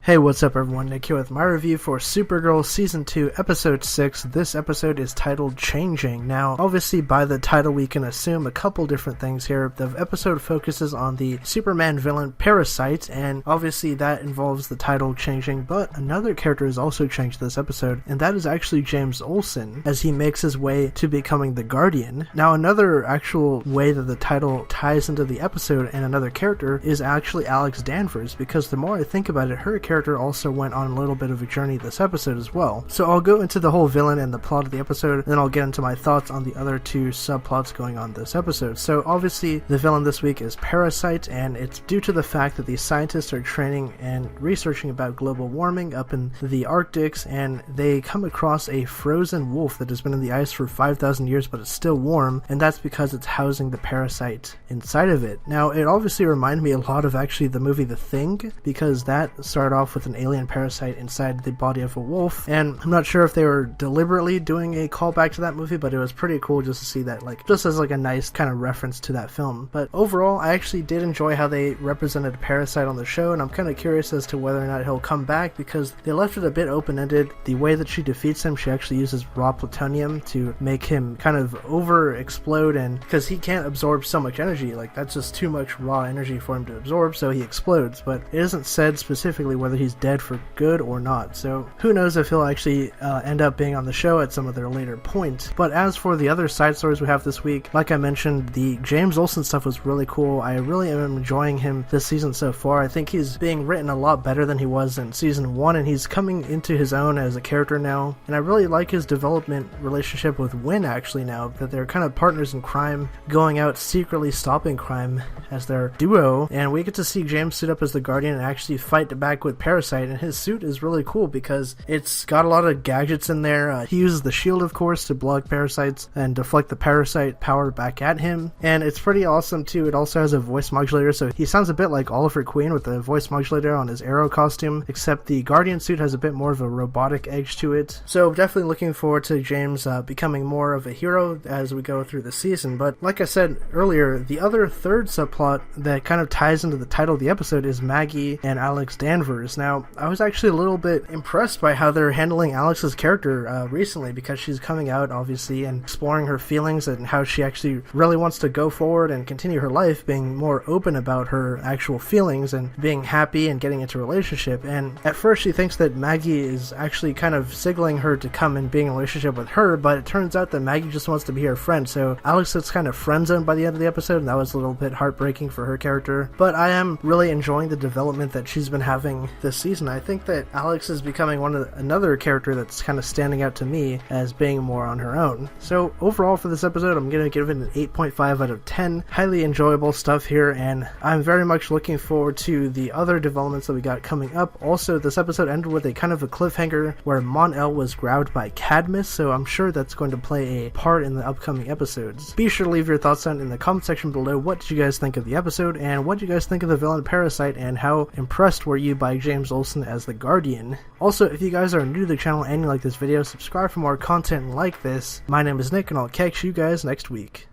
Hey, what's up everyone, Nick here with my review for Supergirl Season 2, Episode 6. This episode is titled Changing. Now, obviously by the title we can assume a couple different things here. The episode focuses on the Superman villain Parasite, and obviously that involves the title changing, but another character is also changed this episode, and that is actually James Olsen, as he makes his way to becoming the Guardian. Now, another actual way that the title ties into the episode and another character is actually Alex Danvers, because the more I think about it, her character also went on a little bit of a journey this episode as well. So I'll go into the whole villain and the plot of the episode, then I'll get into my thoughts on the other two subplots going on this episode. So obviously the villain this week is Parasite, and it's due to the fact that these scientists are training and researching about global warming up in the Arctics, and they come across a frozen wolf that has been in the ice for 5,000 years but it's still warm, and that's because it's housing the parasite inside of it. Now, it obviously reminded me a lot of actually the movie The Thing, because that started off with an alien parasite inside the body of a wolf, and I'm not sure if they were deliberately doing a callback to that movie, but it was pretty cool just to see that, like, just as like a nice kind of reference to that film. But overall, I actually did enjoy how they represented Parasite on the show, and I'm kind of curious as to whether or not he'll come back, because they left it a bit open-ended. The way that she defeats him, she actually uses raw plutonium to make him kind of over-explode, and because he can't absorb so much energy, like that's just too much raw energy for him to absorb, so he explodes. But it isn't said specifically whether he's dead for good or not, so who knows if he'll actually end up being on the show at some of their later point. But as for the other side stories we have this week, like I mentioned, the James Olsen stuff was really cool. I really am enjoying him this season so far. I think he's being written a lot better than he was in season 1, and he's coming into his own as a character now, and I really like his development relationship with Wynn actually now, that they're kind of partners in crime, going out secretly stopping crime as their duo, and we get to see James suit up as the Guardian and actually fight back with Parasite, and his suit is really cool because it's got a lot of gadgets in there. He uses the shield, of course, to block parasites and deflect the parasite power back at him, and it's pretty awesome too. It also has a voice modulator, so he sounds a bit like Oliver Queen with the voice modulator on his Arrow costume, except the Guardian suit has a bit more of a robotic edge to it. So definitely looking forward to James becoming more of a hero as we go through the season. But like I said earlier, the other third subplot that kind of ties into the title of the episode is Maggie and Alex Danvers. Now, I was actually a little bit impressed by how they're handling Alex's character recently, because she's coming out obviously and exploring her feelings and how she actually really wants to go forward and continue her life, being more open about her actual feelings and being happy and getting into a relationship. And at first she thinks that Maggie is actually kind of signaling her to come and be in a relationship with her, but it turns out that Maggie just wants to be her friend, so Alex gets kind of friend-zoned by the end of the episode, and that was a little bit heartbreaking for her character. But I am really enjoying the development that she's been having this season. I think that Alex is becoming another character that's kind of standing out to me as being more on her own. So overall for this episode, I'm going to give it an 8.5 out of 10. Highly enjoyable stuff here, and I'm very much looking forward to the other developments that we got coming up. Also, this episode ended with a kind of a cliffhanger where Mon-El was grabbed by Cadmus, so I'm sure that's going to play a part in the upcoming episodes. Be sure to leave your thoughts down in the comment section below. What did you guys think of the episode, and what did you guys think of the villain Parasite, and how impressed were you by James Olsen as the Guardian? Also, if you guys are new to the channel and you like this video, subscribe for more content like this. My name is Nick, and I'll catch you guys next week.